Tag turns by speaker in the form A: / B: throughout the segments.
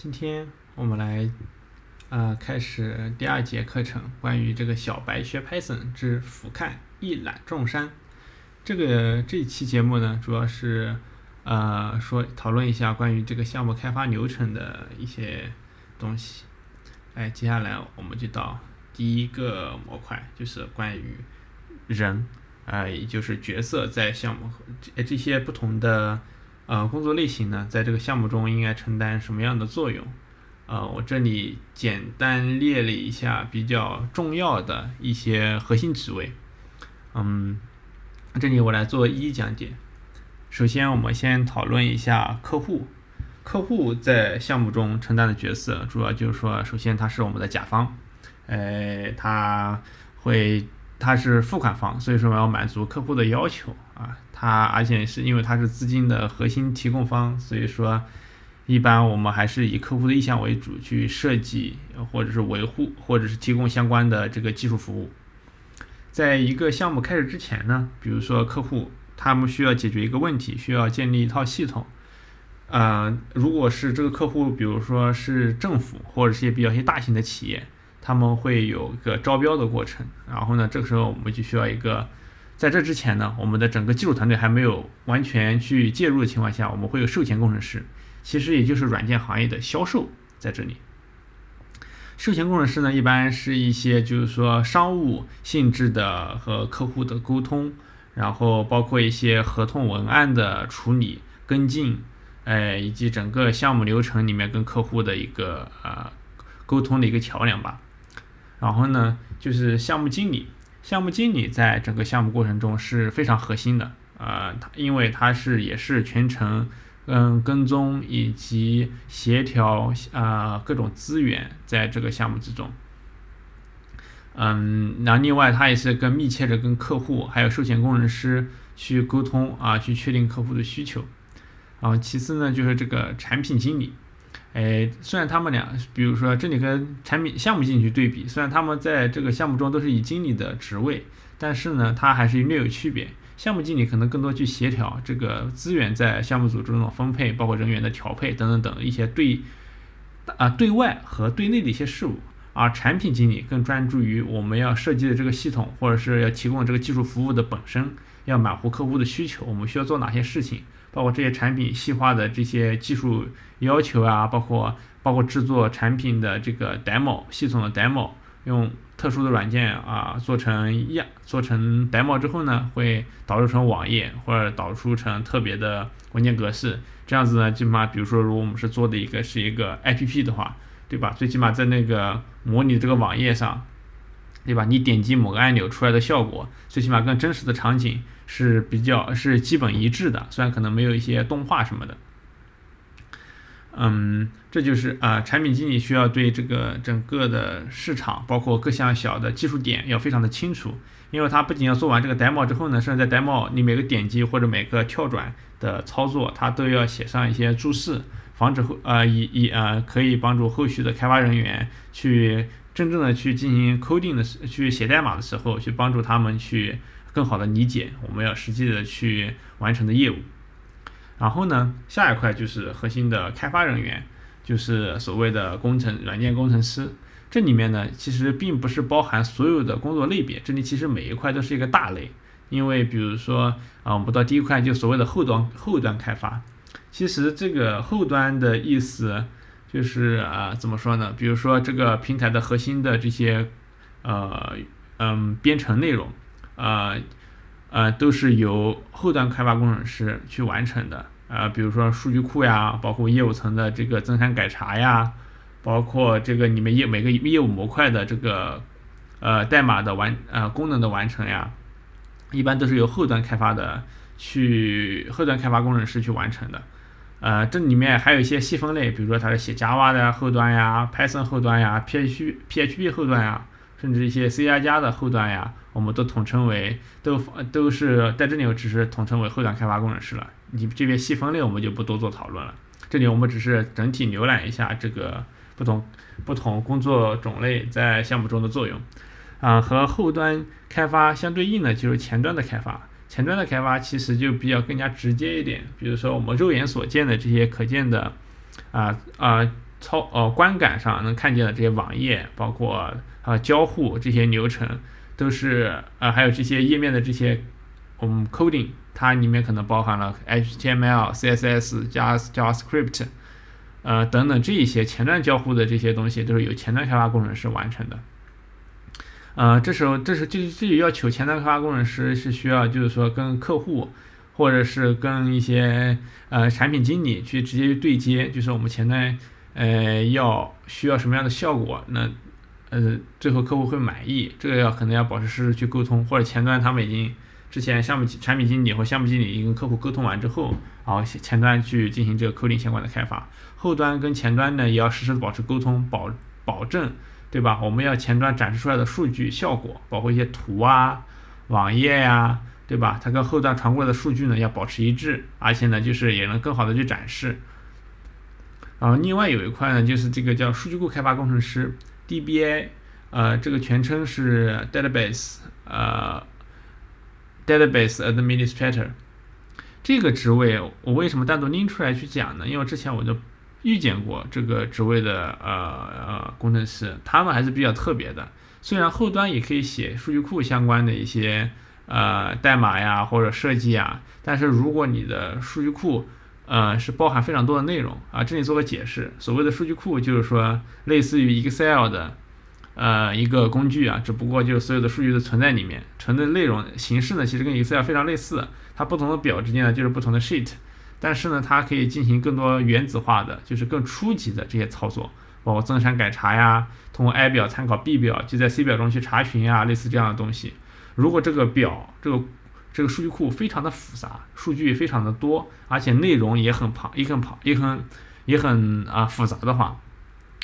A: 今天我们来开始第二节课程，关于这个小白学 Python 之俯瞰一览众山。这一期节目呢，主要是讨论一下关于这个项目开发流程的一些东西。接下来我们就到第一个模块，就是关于人，也就是角色在项目这些不同的工作类型呢，在这个项目中应该承担什么样的作用？我这里简单列了一下比较重要的一些核心职位。这里我来做一一讲解。首先，我们先讨论一下客户。客户在项目中承担的角色，主要就是说，首先他是我们的甲方，他是付款方，所以说我要满足客户的要求啊。而且是因为他是资金的核心提供方，所以说一般我们还是以客户的意向为主去设计，或者是维护，或者是提供相关的这个技术服务。在一个项目开始之前呢，比如说客户他们需要解决一个问题，需要建立一套系统。如果是这个客户，比如说是政府或者是一些大型的企业，他们会有一个招标的过程。然后呢，这个时候我们就需要在这之前呢，我们的整个技术团队还没有完全去介入的情况下，我们会有售前工程师，其实也就是软件行业的销售在这里。售前工程师呢，一般是一些就是说商务性质的和客户的沟通，然后包括一些合同文案的处理、跟进，以及整个项目流程里面跟客户的一个沟通的一个桥梁吧。然后呢，就是项目经理。项目经理在整个项目过程中是非常核心的，因为他也是全程跟踪以及协调各种资源在这个项目之中。然后另外他也是密切的跟客户还有售前工程师去沟通去确定客户的需求。其次呢，就是这个产品经理。虽然他们俩，比如说这里跟项目经理去对比，虽然他们在这个项目中都是以经理的职位，但是呢，他还是略有区别。项目经理可能更多去协调这个资源在项目组中的分配，包括人员的调配等等等一些对外和对内的一些事务。而产品经理更专注于我们要设计的这个系统，或者是要提供的这个技术服务的本身，要满足客户的需求，我们需要做哪些事情，包括这些产品细化的这些技术要求包括制作产品的这个 demo 系统的 demo， 用特殊的软件做成 demo 之后呢，会导入成网页或者导出成特别的文件格式。这样子呢，基本上比如说如果我们是做的一个 APP 的话，对吧？最起码在那个模拟这个网页上，对吧？你点击某个按钮出来的效果，最起码跟真实的场景是基本一致的，虽然可能没有一些动画什么的。这就是产品经理需要对这个整个的市场，包括各项小的技术点要非常的清楚，因为他不仅要做完这个 demo 之后呢，甚至在 demo 你每个点击或者每个跳转的操作，他都要写上一些注释，防止可以帮助后续的开发人员去真正的去进行 coding 去写代码的时候，去帮助他们去更好的理解我们要实际的去完成的业务。然后呢，下一块就是核心的开发人员，就是所谓的软件工程师。这里面呢，其实并不是包含所有的工作类别，这里其实每一块都是一个大类。因为比如说我们到第一块就所谓的后端开发。其实这个后端的意思就是怎么说呢？比如说这个平台的核心的这些编程内容都是由后端开发工程师去完成的。比如说数据库呀，包括业务层的这个增删改查呀，包括这个你们每个业务模块的这个代码的功能的完成呀，一般都是由后端开发工程师去完成的。这里面还有一些细分类，比如说它是写 Java 的后端呀、Python 后端呀、PHP 后端呀，甚至一些 C++ 的后端呀，我们都统称为都是在这里只是统称为后端开发工程师了。你这边细分类我们就不多做讨论了，这里我们只是整体浏览一下这个不同工作种类在项目中的作用。和后端开发相对应的就是前端的开发。前端的开发其实就比较更加直接一点，比如说我们肉眼所见的这些可见的观感上能看见的这些网页，包括交互这些流程，都是还有这些页面的这些coding， 它里面可能包含了 HTML、CSS 加 JavaScript，等等这一些前端交互的这些东西都是由前端开发工程师完成的。这要求前端开发工程师是需要就是说跟客户或者是跟一些产品经理去直接对接，就是我们前端需要什么样的效果，那最后客户会满意，这个可能要保持实时去沟通，或者前端他们已经之前产品经理或项目经理已经跟客户沟通完之后，然后前端去进行这个 coding 相关的开发，后端跟前端呢也要实时的保持沟通，保证对吧？我们要前端展示出来的数据效果，包括一些图啊、网页呀，对吧？它跟后端传过来的数据呢要保持一致，而且呢就是也能更好的去展示。然后另外有一块呢，就是这个叫数据库开发工程师 DBA， 这个全称是 Database Administrator。这个职位我为什么单独拎出来去讲呢？因为之前我就遇见过这个职位的工程师，他们还是比较特别的。虽然后端也可以写数据库相关的一些代码呀或者设计啊，但是如果你的数据库是包含非常多的内容啊，这里做个解释，所谓的数据库就是说类似于 Excel 的一个工具啊，只不过就是所有的数据都存在里面，存的内容形式呢其实跟 Excel 非常类似，它不同的表之间呢就是不同的 sheet， 但是呢它可以进行更多原子化的，就是更初级的这些操作，包括增删改查呀，通过 I 表参考 B 表，就在 C 表中去查询呀，类似这样的东西。如果这个表这个数据库非常的复杂，数据非常的多，而且内容也很复杂的话，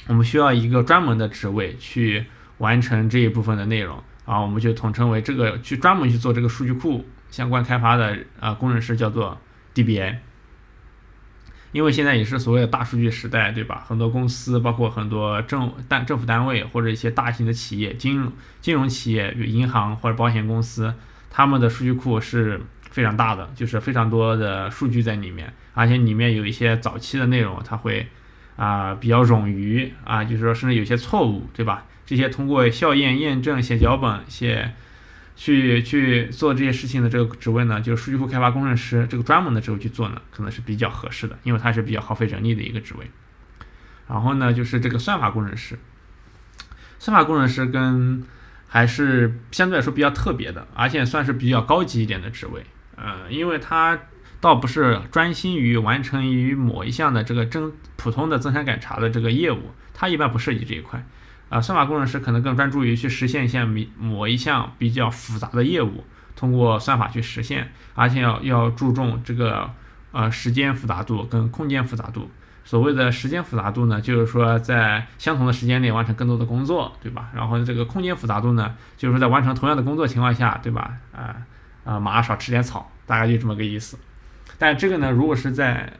A: 我们需要一个专门的职位去完成这一部分的内容啊，我们就统称为这个专门去做这个数据库相关开发的工程师叫做 DBA。因为现在也是所谓的大数据时代，对吧？很多公司，包括很多政府单位或者一些大型的企业、金融企业，比如银行或者保险公司，他们的数据库是非常大的，就是非常多的数据在里面，而且里面有一些早期的内容，它会比较冗余就是说甚至有些错误，对吧？这些通过校验、验证、写脚本、去做这些事情的这个职位呢，就是数据库开发工程师这个专门的职位去做呢，可能是比较合适的，因为它是比较耗费人力的一个职位。然后呢，就是这个算法工程师，还是相对来说比较特别的，而且算是比较高级一点的职位。因为它倒不是专心于完成于某一项的这个普通的增删改查的这个业务，它一般不涉及这一块。算法工程师可能更专注于去实现某一项比较复杂的业务，通过算法去实现，而且要注重这个时间复杂度跟空间复杂度。所谓的时间复杂度呢，就是说在相同的时间内完成更多的工作，对吧？然后这个空间复杂度呢，就是说在完成同样的工作情况下，对吧？马少吃点草，大概就这么个意思。但这个呢，如果是在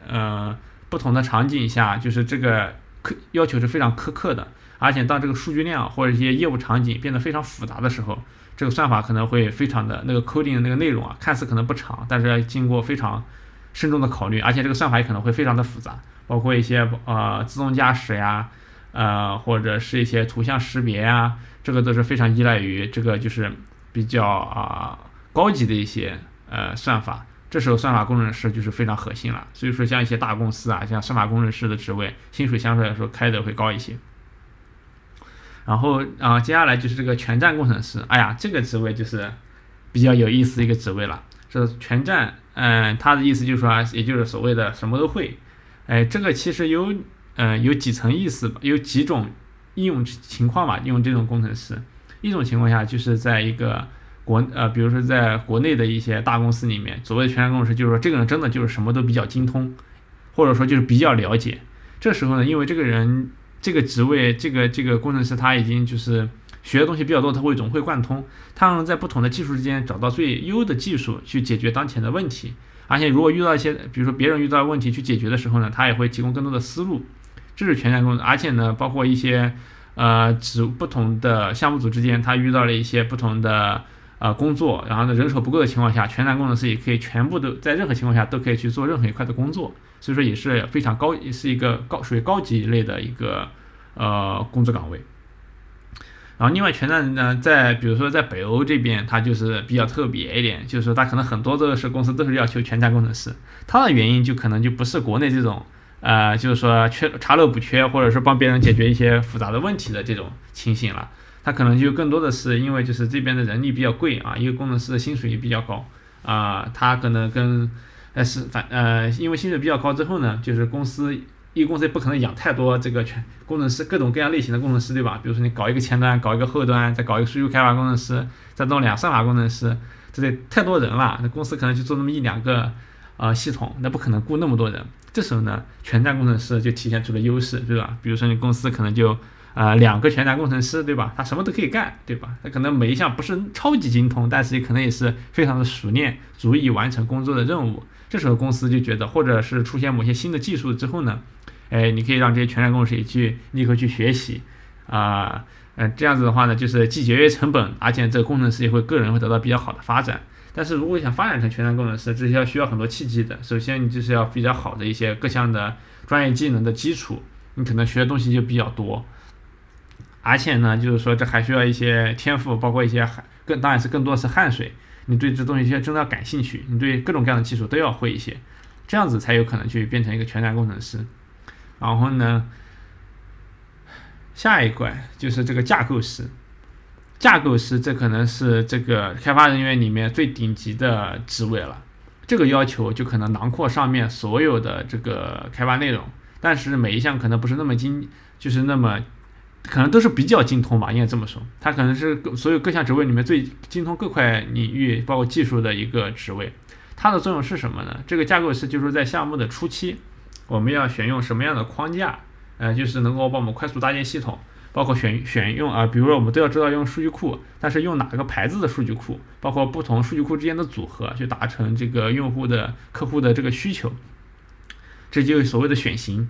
A: 不同的场景下，就是这个要求是非常苛刻的。而且当这个数据量或者一些业务场景变得非常复杂的时候，这个算法可能会非常的那个 coding 的那个内容看似可能不长，但是要经过非常慎重的考虑，而且这个算法也可能会非常的复杂，包括一些自动驾驶呀，或者是一些图像识别呀，这个都是非常依赖于这个就是比较高级的一些算法。这时候算法工程师就是非常核心了，所以说像一些大公司像算法工程师的职位，薪水相对来说开的会高一些。然后接下来就是这个全站工程师，这个职位就是比较有意思的一个职位了。这全站，它的意思就是说，也就是所谓的什么都会。这个其实有几层意思，有几种应用情况吧。用这种工程师，一种情况下就是在一个比如说在国内的一些大公司里面，所谓的全站工程师，就是说这个人真的就是什么都比较精通，或者说就是比较了解。这时候呢，因为这个人这个职位，这个工程师他已经就是学的东西比较多，他会融会贯通，他能在不同的技术之间找到最优的技术去解决当前的问题。而且如果遇到一些比如说别人遇到问题去解决的时候呢，他也会提供更多的思路。这是全站工程。而且呢，包括一些不同的项目组之间，他遇到了一些不同的工作，然后呢人手不够的情况下，全站工程师也可以全部都在任何情况下都可以去做任何一块的工作。所以说也是非常高，也是一个属于高级类的一个工作岗位。然后另外全站呢，比如说在北欧这边，它就是比较特别一点，就是说它可能很多都是公司都是要求全站工程师，它的原因就可能就不是国内这种就是说查漏补缺，或者是帮别人解决一些复杂的问题的这种情形了。它可能就更多的是因为就是这边的人力比较贵啊，一个工程师的薪水也比较高它可能跟因为薪水比较高之后呢，就是一个公司也不可能养太多这个工程师，各种各样类型的工程师，对吧？比如说你搞一个前端，搞一个后端，再搞一个数据开发工程师，再弄2、3把工程师，这得太多人了。那公司可能就做那么1、2个系统，那不可能雇那么多人。这时候呢，全站工程师就体现出了优势，对吧？比如说你公司可能就2个全站工程师，对吧？他什么都可以干，对吧？他可能每一项不是超级精通，但是可能也是非常的熟练，足以完成工作的任务。这时候公司就觉得，或者是出现某些新的技术之后呢，你可以让这些全站工程师也立刻去学习这样子的话呢，就是既节约成本，而且这个工程师也会个人会得到比较好的发展。但是如果想发展成全站工程师，这是需要很多契机的。首先，你就是要比较好的一些各项的专业技能的基础，你可能学的东西就比较多。而且呢，就是说这还需要一些天赋，包括一些当然是更多是汗水。你对这东西真的要感兴趣，你对各种各样的技术都要会一些，这样子才有可能去变成一个全站工程师。然后呢，下一块就是这个架构师。架构师这可能是这个开发人员里面最顶级的职位了，这个要求就可能囊括上面所有的这个开发内容，但是每一项可能不是那么就是那么可能都是比较精通吧，应该这么说。它可能是所有各项职位里面最精通各块领域包括技术的一个职位。它的作用是什么呢？这个架构师就是在项目的初期，我们要选用什么样的框架，就是能够帮我们快速搭建系统，包括选用比如说我们都要知道用数据库，但是用哪个牌子的数据库，包括不同数据库之间的组合，去达成这个客户的这个需求。这就是所谓的选型。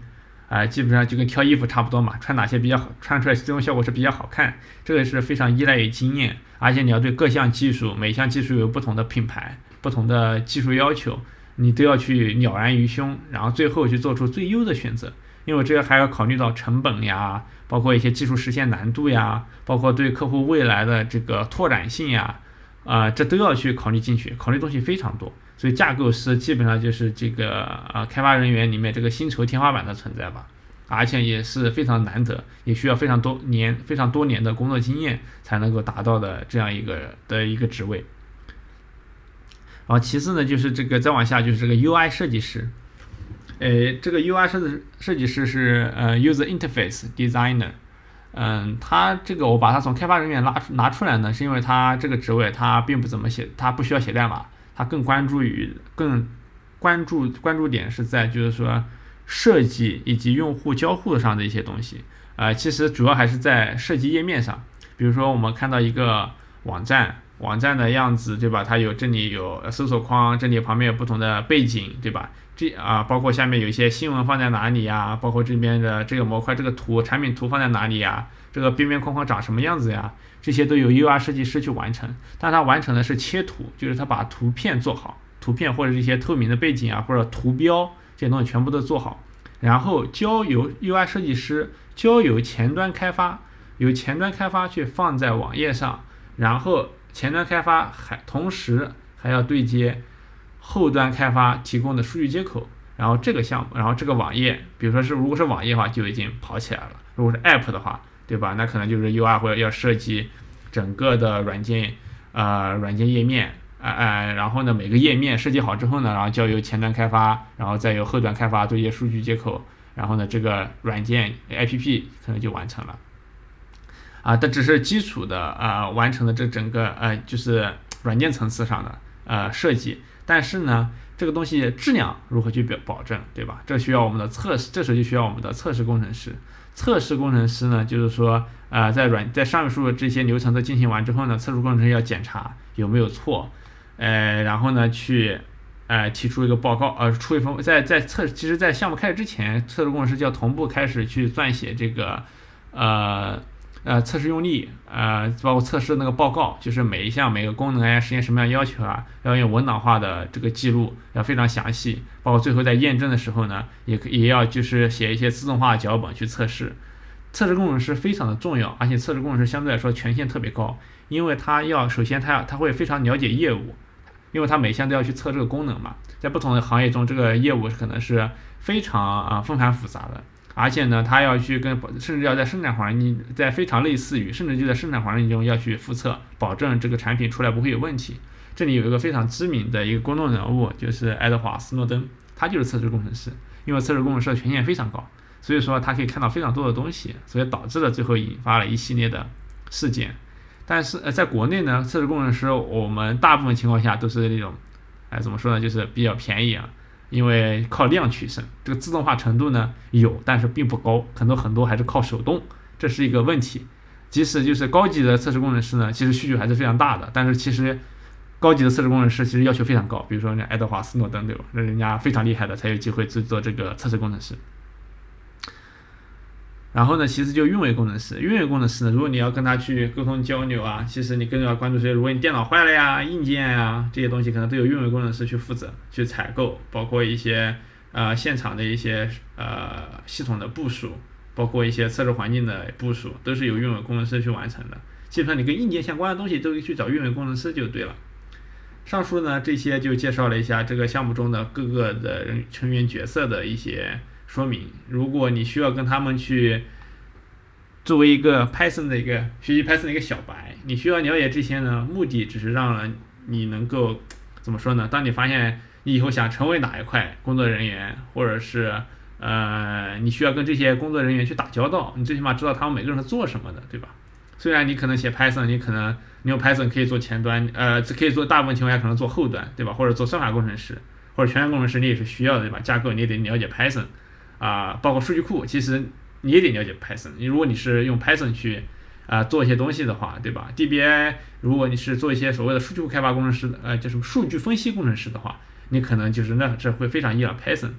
A: 基本上就跟挑衣服差不多嘛，穿哪些比较好，穿出来最终效果是比较好看，这个是非常依赖于经验，而且你要对各项技术，每项技术有不同的品牌，不同的技术要求，你都要去了然于胸，然后最后去做出最优的选择。因为这个还要考虑到成本呀，包括一些技术实现难度呀，包括对客户未来的这个拓展性呀，这都要去考虑进去，考虑东西非常多。所以架构师基本上就是这个开发人员里面这个薪酬天花板的存在吧，而且也是非常难得，也需要非常多年的工作经验才能够达到的这样一个职位。然后其次呢，就是这个再往下就是这个 UI 设计师。这个 UI 设计师是User Interface Designer。他这个我把他从开发人员拿出来呢，是因为他这个职位他并不怎么写，他不需要写代码，他更关注点是在就是说设计以及用户交互上的一些东西。其实主要还是在设计页面上。比如说我们看到一个网站的样子，对吧？它这里有搜索框，这里旁边有不同的背景，对吧？包括下面有一些新闻放在哪里呀？包括这边的这个模块，这个产品图放在哪里呀？这个边边框框长什么样子呀？这些都由 UI 设计师去完成。但它完成的是切图，就是它把图片做好，图片或者一些透明的背景或者图标这些东西全部都做好，然后交由 UI 设计师交由前端开发，由前端开发去放在网页上，然后前端开发同时还要对接后端开发提供的数据接口，然后这个网页，比如说如果是网页的话就已经跑起来了，如果是 App 的话，对吧？那可能就是 UI 会要设计整个的软件页面，然后呢每个页面设计好之后呢，然后交由前端开发，然后再由后端开发对接数据接口，然后呢这个软件 APP 可能就完成了。这只是基础的完成了这整个就是软件层次上的设计。但是呢，这个东西质量如何去保证，对吧？这需要我们的测试，这时候就需要我们的测试工程师。测试工程师呢，就是说在上述这些流程都进行完之后呢，测试工程师要检查有没有错，然后呢去提出一个报告，出一份其实在项目开始之前，测试工程师就要同步开始去撰写这个测试用例，包括测试那个报告，就是每一项每个功能呀，实现什么样要求啊，要用文档化的这个记录，要非常详细。包括最后在验证的时候呢，也要就是写一些自动化的脚本去测试。测试工程师非常的重要，而且测试工程师相对来说权限特别高，因为首先他会非常了解业务，因为他每项都要去测这个功能嘛，在不同的行业中，这个业务可能是非常纷繁复杂的。而且呢，他要去甚至要在生产环境，在非常类似于，甚至就在生产环境中要去复测，保证这个产品出来不会有问题。这里有一个非常知名的一个公众人物，就是爱德华·斯诺登，他就是测试工程师。因为测试工程师的权限非常高，所以说他可以看到非常多的东西，所以导致了最后引发了一系列的事件。但是在国内呢，测试工程师我们大部分情况下都是那种，怎么说呢，就是比较便宜啊。因为靠量取胜，这个自动化程度呢有，但是并不高，很多还是靠手动，这是一个问题。即使就是高级的测试工程师呢，其实需求还是非常大的，但是其实高级的测试工程师其实要求非常高，比如说爱德华·斯诺登，对吧？那人家非常厉害的才有机会去做这个测试工程师。然后呢，其实就运维工程师，呢，如果你要跟他去沟通交流啊，其实你更要关注如果你电脑坏了呀、硬件呀这些东西，可能都有运维工程师去负责去采购，包括一些现场的一些系统的部署，包括一些测试环境的部署，都是由运维工程师去完成的。基本上你跟硬件相关的东西都去找运维工程师就对了。上述呢，这些就介绍了一下这个项目中的各个的成员角色的一些说明。如果你需要跟他们去作为一个 Python 的一个学习 Python 的一个小白，你需要了解这些呢，目的只是让你能够怎么说呢？当你发现你以后想成为哪一块工作人员，或者是你需要跟这些工作人员去打交道，你最起码知道他们每个人是做什么的，对吧？虽然你可能写 Python， 你用 Python 可以做前端，可以做大部分情况下可能做后端，对吧？或者做算法工程师，或者全员工程师，你也是需要的，对吧？架构你也得了解 Python，包括数据库，其实你也得了解 Python。如果你是用 Python 去做一些东西的话，对吧 ？DBI， 如果你是做一些所谓的数据库开发工程师，就是数据分析工程师的话，你可能就是这会非常依赖 Python。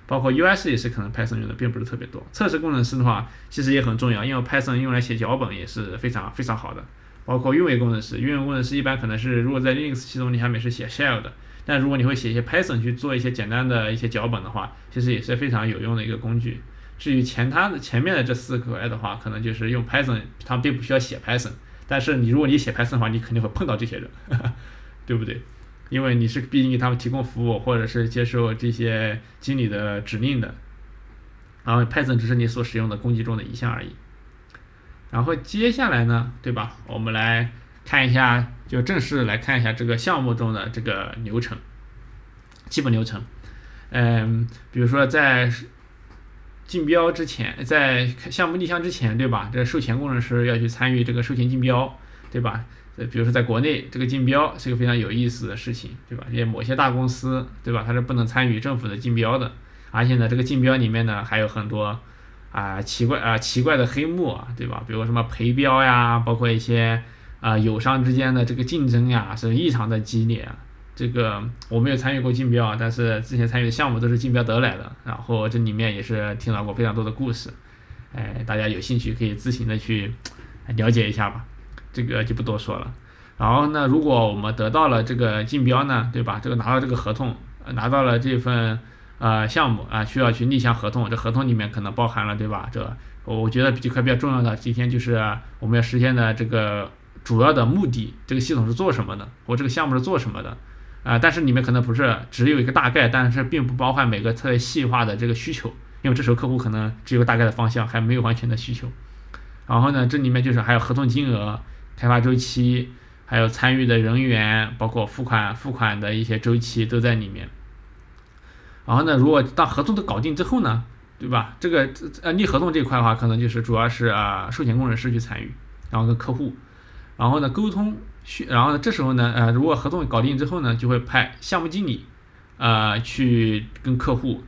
A: 包括 US 也是可能 Python 用的并不是特别多。测试工程师的话，其实也很重要，因为 Python 用来写脚本也是非常非常好的。包括运维工程师一般可能是如果在 Linux 系统里面是写 shell 的，但如果你会写一些 Python 去做一些简单的一些脚本的话，其实也是非常有用的一个工具。至于前面的这4个的话，可能就是用 Python， 他们并不需要写 Python， 但是如果你写 Python 的话，你肯定会碰到这些人，对不对？因为你是毕竟给他们提供服务，或者是接受这些经理的指令的，然后 Python 只是你所使用的工具中的一项而已。然后接下来呢，对吧？我们来看一下，就正式来看一下这个项目中的这个流程，基本流程。比如说在竞标之前，在项目立项之前，对吧？这售前工程师要去参与这个售前竞标，对吧？比如说在国内，这个竞标是一个非常有意思的事情，对吧？因为某些大公司，对吧？它是不能参与政府的竞标的，而且呢，这个竞标里面呢还有很多奇怪的黑幕啊，对吧？比如什么陪标呀，包括一些友商之间的这个竞争呀，是异常的激烈啊。这个我没有参与过竞标，但是之前参与的项目都是竞标得来的，然后这里面也是听到过非常多的故事，大家有兴趣可以自行的去了解一下吧。这个就不多说了。然后呢，如果我们得到了这个竞标呢，对吧？这个拿到这个合同，拿到了这份项目需要去立项合同。这合同里面可能包含了，对吧？我觉得这块比较重要的几天就是我们要实现的这个主要的目的，这个系统是做什么的，或这个项目是做什么的但是里面可能不是只有一个大概，但是并不包含每个特别细化的这个需求，因为这时候客户可能只有大概的方向，还没有完全的需求。然后呢，这里面就是还有合同金额、开发周期，还有参与的人员，包括付款的一些周期都在里面。然后呢，如果当合同都搞定之后呢，对吧？这个立合同这块的话，可能就是主要是售前工程师去参与，然后跟客户，然后呢沟通，然后呢这时候呢，如果合同搞定之后呢，就会派项目经理去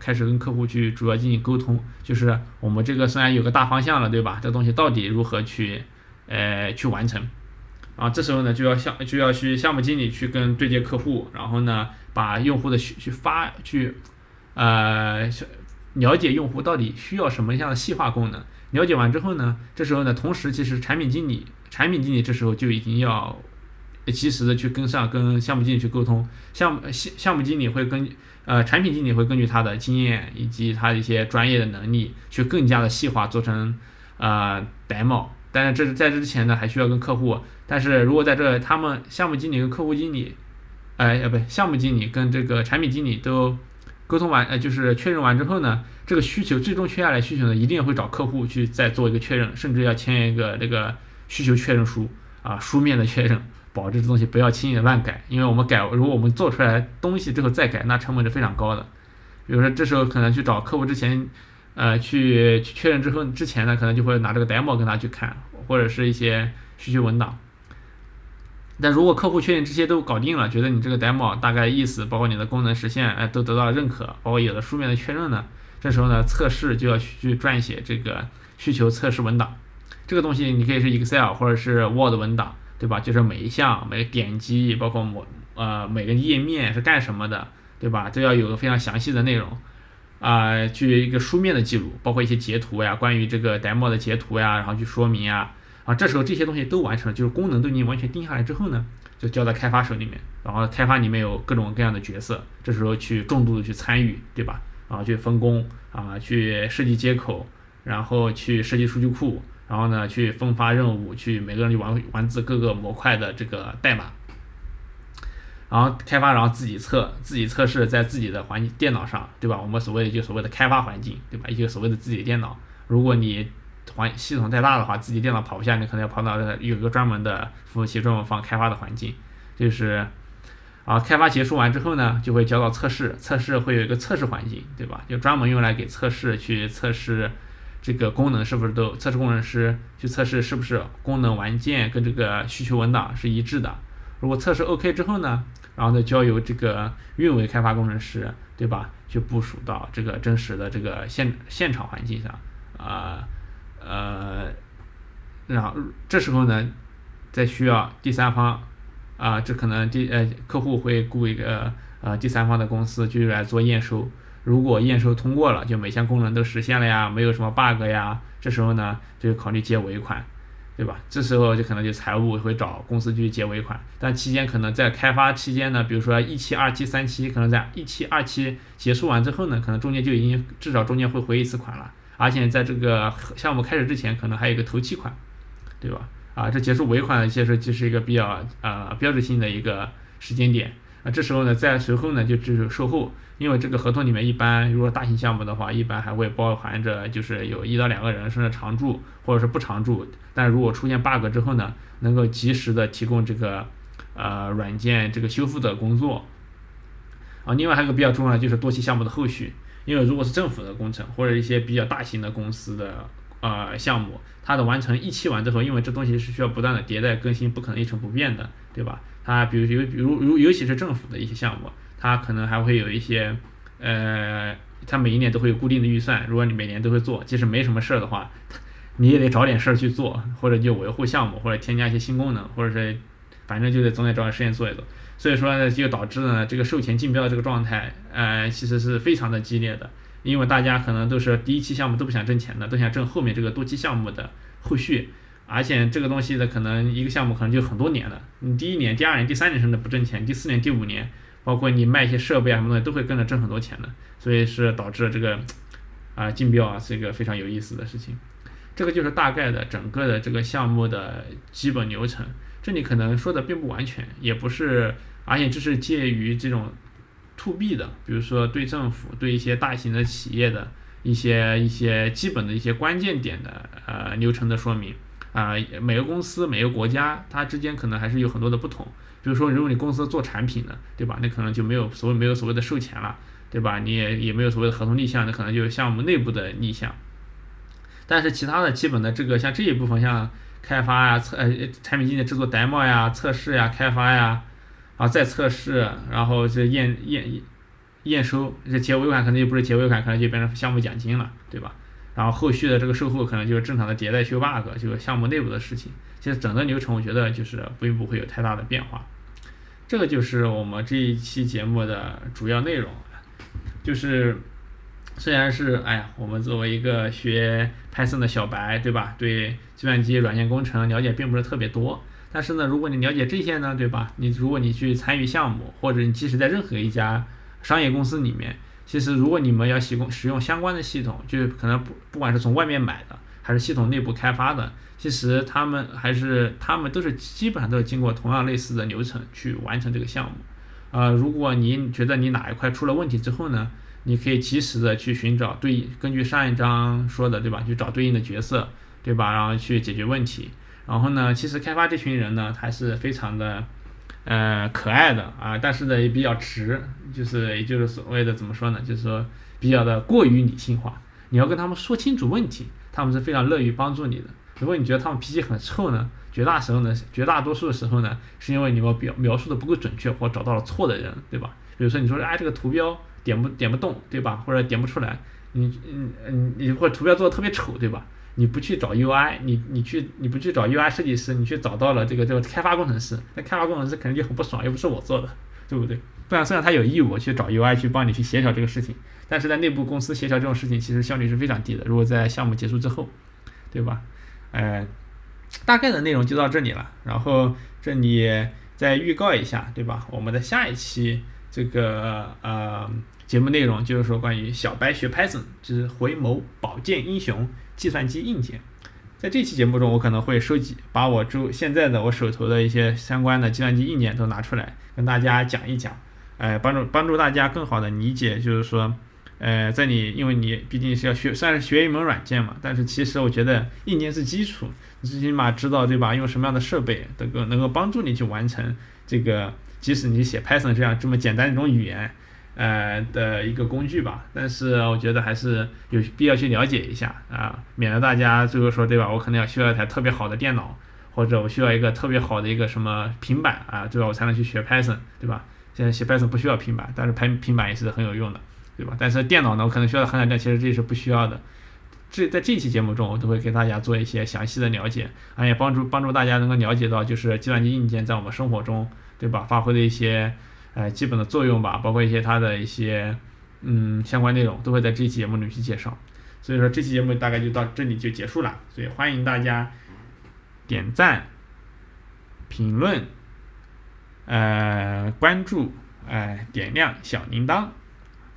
A: 开始跟客户去主要进行沟通，就是我们这个虽然有个大方向了，对吧？这个东西到底如何去完成？然后这时候呢，就要去项目经理去对接客户，然后呢，把用户的了解用户到底需要什么样的细化功能。了解完之后呢，这时候呢，同时其实产品经理这时候就已经要及时的去跟项目经理去沟通，项目经理会产品经理会根据他的经验以及他的一些专业的能力去更加的细化做成demo。但是在这之前呢，还需要跟客户。但是如果在这他们项目经理跟客户经理，不，项目经理跟这个产品经理都沟通完，就是确认完之后呢，这个需求最终缺下来需求呢，一定会找客户去再做一个确认，甚至要签一个这个需求确认书书面的确认，保证这东西不要轻易的乱改。因为如果我们做出来东西之后再改，那成本是非常高的。比如说这时候可能去找客户之前，去确认之前呢，可能就会拿这个 demo 跟他去看，或者是一些需求文档。但如果客户确认这些都搞定了，觉得你这个 demo 大概意思，包括你的功能实现，都得到了认可，包括有了书面的确认呢，这时候呢，测试就要去撰写这个需求测试文档。这个东西你可以是 Excel 或者是 Word 文档，对吧？就是每一项、每个点击，包括每个页面是干什么的，对吧？都要有个非常详细的内容去一个书面的记录，包括一些截图呀，关于这个 demo 的截图呀，然后去说明这时候这些东西都完成了，就是功能都已经完全定下来之后呢，就交到开发手里面，然后开发里面有各种各样的角色，这时候去重度的去参与，对吧？然后去分工去设计接口，然后去设计数据库，然后呢去分发任务，去每个人去完自各个模块的这个代码，然后开发，然后自己测试在自己的电脑上，对吧？我们所谓的开发环境，对吧？一个所谓的自己的电脑，如果你系统太大的话，自己电脑跑不下，你可能要跑到有一个专门的服务器专门放开发的环境。就是开发结束完之后呢，就会交到测试会有一个测试环境，对吧？就专门用来给测试这个功能是不是测试工程师去测试是不是功能完件跟这个需求文档是一致的。如果测试 OK 之后呢，然后再交由这个运维开发工程师，对吧？去部署到这个真实的这个现场环境上然后这时候呢，再需要第三方这可能客户会雇一个第三方的公司去来做验收。如果验收通过了，就每项功能都实现了呀，没有什么 bug 呀，这时候呢就考虑结尾款，对吧？这时候就可能就财务会找公司去结尾款。但期间可能在开发期间呢，比如说1期、2期、3期，可能在1期、2期结束完之后呢，可能中间就已经至少中间会回一次款了，而且在这个项目开始之前，可能还有一个头期款，对吧？这结束尾款的就是一个比较标志性的一个时间点。这时候呢，再随后呢就是售后，因为这个合同里面一般如果大型项目的话，一般还会包含着就是有1到2个人甚至常驻或者是不常驻，但如果出现 bug 之后呢，能够及时的提供这个软件这个修复的工作。另外还有一个比较重要的就是多期项目的后续，因为如果是政府的工程或者一些比较大型的公司的项目，它的完成1期完之后，因为这东西是需要不断的迭代更新，不可能一成不变的，对吧？它比如尤其是政府的一些项目，它可能还会有一些它每一年都会有固定的预算，如果你每年都会做，即使没什么事儿的话，你也得找点事儿去做，或者就维护项目，或者添加一些新功能，或者是反正就得总得找点事情做一做。所以说呢，就导致呢这个售前竞标的这个状态其实是非常的激烈的，因为大家可能都是第一期项目都不想挣钱的，都想挣后面这个多期项目的后续。而且这个东西的可能一个项目可能就很多年了，你第1年、第2年、第3年甚至不挣钱，第4年、第5年，包括你卖一些设备什么东西都会跟着挣很多钱的，所以是导致这个竞标是一个非常有意思的事情。这个就是大概的整个的这个项目的基本流程。这里可能说的并不完全，也不是，而且这是介于这种 to B 的，比如说对政府、对一些大型的企业的一些基本的一些关键点的流程的说明。每个公司每个国家它之间可能还是有很多的不同。比如说如果你公司做产品的，对吧？那可能就没有所谓的售前了，对吧？你也没有所谓的合同立项，那可能就是项目内部的立项。但是其他的基本的这个像这一部分，像开发产品经理制作 demo 呀、测试呀、开发呀，然后再测试，然后这验收，这结尾款可能就不是结尾款，可能就变成项目奖金了，对吧？然后后续的这个售后可能就是正常的迭代修 bug， 就是项目内部的事情。其实整个流程我觉得就是并不会有太大的变化。这个就是我们这一期节目的主要内容，就是虽然是哎呀，我们作为一个学 Python 的小白，对吧？对计算机软件工程了解并不是特别多，但是呢，如果你了解这些呢，对吧？如果你去参与项目，或者你即使在任何一家商业公司里面，其实如果你们要使用相关的系统，就可能不管是从外面买的，还是系统内部开发的，其实他们都是基本上都是经过同样类似的流程去完成这个项目。如果你觉得你哪一块出了问题之后呢，你可以及时的去寻找根据上一章说的，对吧？去找对应的角色，对吧？然后去解决问题。然后呢，其实开发这群人呢，还是非常的可爱的啊，但是呢也比较直，也就是所谓的怎么说呢，就是说比较的过于理性化。你要跟他们说清楚问题，他们是非常乐于帮助你的。如果你觉得他们脾气很臭呢，绝大多数的时候呢，是因为你们描述的不够准确，或找到了错的人，对吧？比如说你说哎这个图标点不动，对吧？或者点不出来，或者图标做的特别丑，对吧？你不去找 UI，你不去找 UI 设计师，你去找到了这个开发工程师，那开发工程师肯定就很不爽，又不是我做的，对不对？虽然他有义务去找 UI 去帮你去协调这个事情，但是在内部公司协调这种事情其实效率是非常低的。如果在项目结束之后，对吧？呃，大概的内容就到这里了，然后这里再预告一下，对吧？我们的下一期节目内容就是说关于小白学 Python 之回眸保健英雄计算机硬件。在这期节目中，我可能会把现在的我手头的一些相关的计算机硬件都拿出来跟大家讲一讲，帮助大家更好的理解，就是说，因为你毕竟是要算是学一门软件嘛，但是其实我觉得硬件是基础，你最起码知道对吧？用什么样的设备能够帮助你去完成这个，即使你写 Python 这么简单的一种语言。的一个工具吧，但是我觉得还是有必要去了解一下啊，免得大家最后说对吧？我可能需要一台特别好的电脑，或者我需要一个特别好的一个什么平板啊，对吧？我才能去学 Python，对吧？现在写 Python 不需要平板，但是平板也是很有用的，对吧？但是电脑呢，我可能需要很大，其实这是不需要的。在这期节目中，我都会给大家做一些详细的了解，也帮助大家能够了解到，就是计算机硬件在我们生活中，对吧？发挥的一些基本的作用吧，包括一些它的一些相关内容，都会在这期节目里去介绍。所以说这期节目大概就到这里就结束了，所以欢迎大家点赞、评论、关注、点亮小铃铛，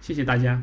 A: 谢谢大家。